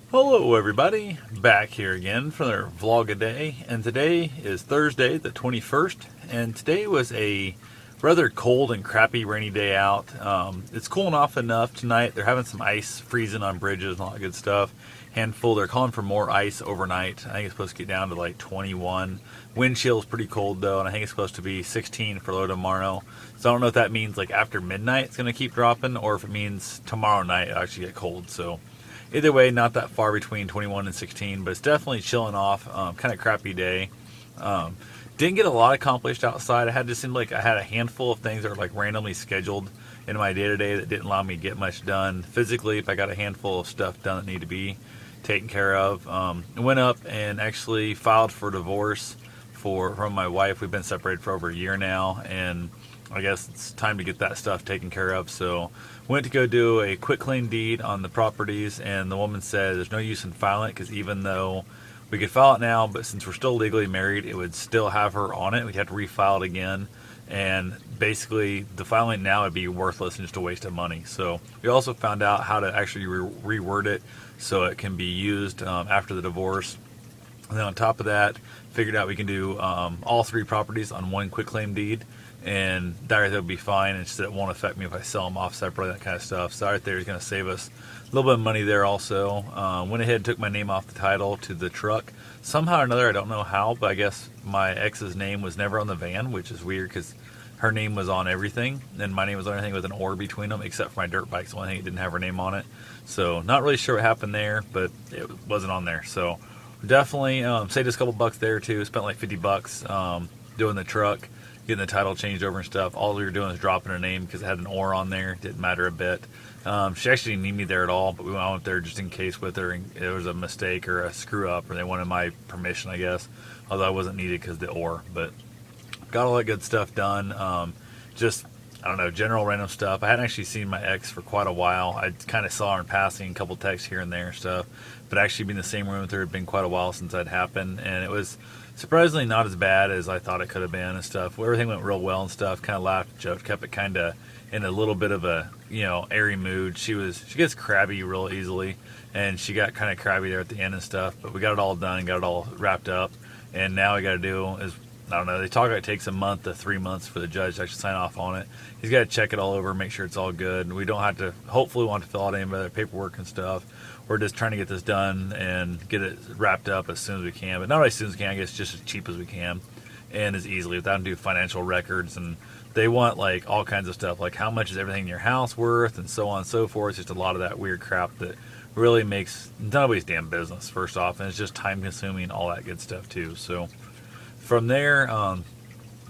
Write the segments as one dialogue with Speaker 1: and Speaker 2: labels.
Speaker 1: Hello everybody, back here again for another vlog a day, and today is Thursday the 21st, and today was a rather cold and crappy rainy day out. It's cooling off enough tonight. They're having some ice freezing on bridges and all that good stuff. Handful, they're calling for more ice overnight. I think it's supposed to get down to like 21. Wind chill is pretty cold though, and I think it's supposed to be 16 for low tomorrow. So I don't know if that means like after midnight it's going to keep dropping, or if it means tomorrow night it'll actually get cold. So either way, not that far between 21 and 16, but it's definitely chilling off. Kind of crappy day. Didn't get a lot accomplished outside. I just seemed like I had a handful of things that were like randomly scheduled in my day to day that didn't allow me to get much done. Physically, if I got a handful of stuff done that needed to be taken care of, I went up and actually filed for divorce from my wife. We've been separated for over a year now, and I guess it's time to get that stuff taken care of. So went to go do a quick claim deed on the properties, and the woman said there's no use in filing it because even though we could file it now, but since we're still legally married, it would still have her on it. We'd have to refile it again, and basically the filing now would be worthless and just a waste of money. So we also found out how to actually reword it so it can be used after the divorce. And then on top of that, figured out we can do all three properties on one quitclaim deed, and that right there will be fine. And just it won't affect me if I sell them off separately, that kind of stuff. So that right there is going to save us a little bit of money there also. Went ahead and took my name off the title to the truck. Somehow or another, I don't know how, but I guess my ex's name was never on the van, which is weird because her name was on everything, and my name was on everything with an or between them, except for my dirt bike. So I think it didn't have her name on it. So not really sure what happened there, but it wasn't on there. So definitely saved us a couple bucks there too. Spent like $50 doing the truck, getting the title changed over and stuff. All we were doing was dropping her name because it had an or on there. Didn't matter a bit. She actually didn't need me there at all, but we went up there just in case with her, and there was a mistake or a screw up, or they wanted my permission, I guess. Although I wasn't needed because the or, but got all that good stuff done. Just, I don't know, general random stuff. I hadn't actually seen my ex for quite a while. I kind of saw her in passing, a couple texts here and there and stuff, but actually being in the same room with her had been quite a while since that happened, and it was surprisingly not as bad as I thought it could have been and stuff. Everything went real well and stuff. Kind of laughed, joked, kept it kind of in a little bit of a airy mood. She gets crabby real easily, and she got kind of crabby there at the end and stuff. But we got it all done, got it all wrapped up, and now we got to do is, I don't know, they talk about it takes a month to 3 months for the judge to actually sign off on it. He's got to check it all over, make sure it's all good. And we don't have to, hopefully, want to fill out any of the paperwork and stuff. We're just trying to get this done and get it wrapped up as soon as we can. But not as soon as we can, I guess just as cheap as we can and as easily without having to do financial records. And they want like all kinds of stuff, like how much is everything in your house worth and so on and so forth. It's just a lot of that weird crap that really makes nobody's damn business, first off. And it's just time consuming, all that good stuff too. So from there,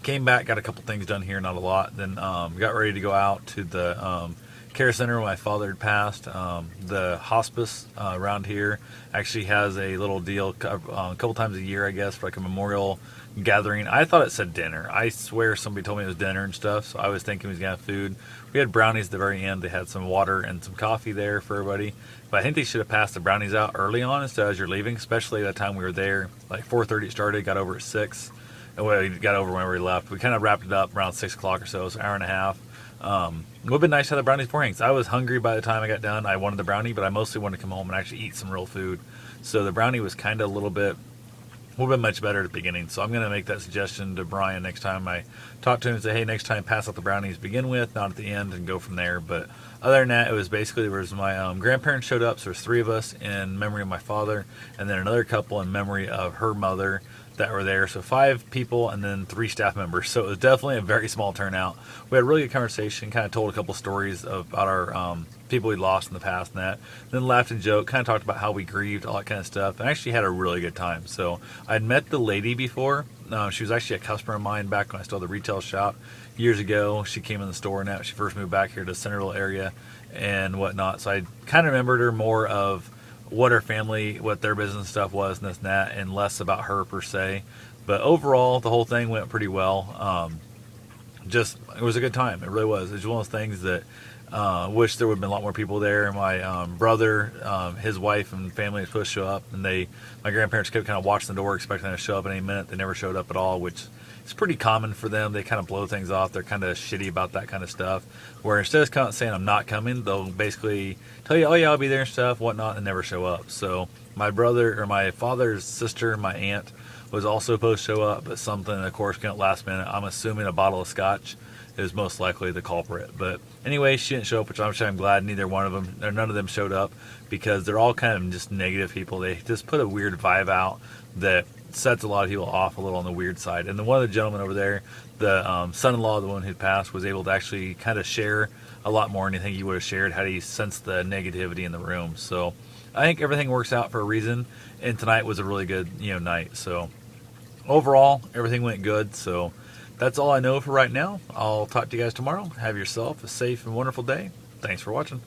Speaker 1: came back, got a couple things done here, not a lot. Then got ready to go out to the care center where my father had passed. The hospice around here actually has a little deal a couple times a year, I guess, for like a memorial gathering. I thought it said dinner. I swear somebody told me it was dinner and stuff, so I was thinking we was going to have food. We had brownies at the very end. They had some water and some coffee there for everybody. But I think they should have passed the brownies out early on instead as you're leaving, especially that time we were there. Like 4:30 it started, got over at 6. And we got over when we left. We kind of wrapped it up around 6 o'clock or so, so an hour and a half. It would have been nice to have the brownies beforehand. I was hungry by the time I got done. I wanted the brownie, but I mostly wanted to come home and actually eat some real food. So the brownie was kind of a little bit much better at the beginning. So I'm going to make that suggestion to Brian next time I talk to him and say, hey, next time pass out the brownies to begin with, not at the end, and go from there. But other than that, it was basically, there was my grandparents showed up, so there's 3 of us in memory of my father, and then another couple in memory of her mother that were there. So 5 people and then 3 staff members. So it was definitely a very small turnout. We had a really good conversation, kind of told a couple stories about our people we lost in the past and that. Then laughed and joked, kind of talked about how we grieved, all that kind of stuff, and actually had a really good time. So I'd met the lady before. She was actually a customer of mine back when I still had the retail shop years ago. She came in the store now. She first moved back here to the Centerville area and whatnot. So I kind of remembered her more of what her family, what their business stuff was and this and that, and less about her per se. But overall, the whole thing went pretty well. It was a good time. It really was. It was one of those things that wish there would have been a lot more people there. My brother, his wife and family was supposed to show up, and my grandparents kept kind of watching the door expecting them to show up any minute. They never showed up at all, which it's pretty common for them. They kind of blow things off. They're kind of shitty about that kind of stuff. Where instead of kind of saying I'm not coming, they'll basically tell you, oh yeah, I'll be there and stuff, whatnot, and never show up. So my brother, or my father's sister, my aunt, was also supposed to show up, but something, of course, came up last minute. I'm assuming a bottle of scotch is most likely the culprit. But anyway, she didn't show up, which I'm glad neither one of them, or none of them showed up, because they're all kind of just negative people. They just put a weird vibe out that sets a lot of people off a little on the weird side. And then one of the gentlemen over there, the son-in-law, the one who passed, was able to actually kind of share a lot more than you think he would have shared had he sensed the negativity in the room. So I think everything works out for a reason, and tonight was a really good night. So overall, everything went good. So that's all I know for right now. I'll talk to you guys tomorrow. Have yourself a safe and wonderful day. Thanks for watching.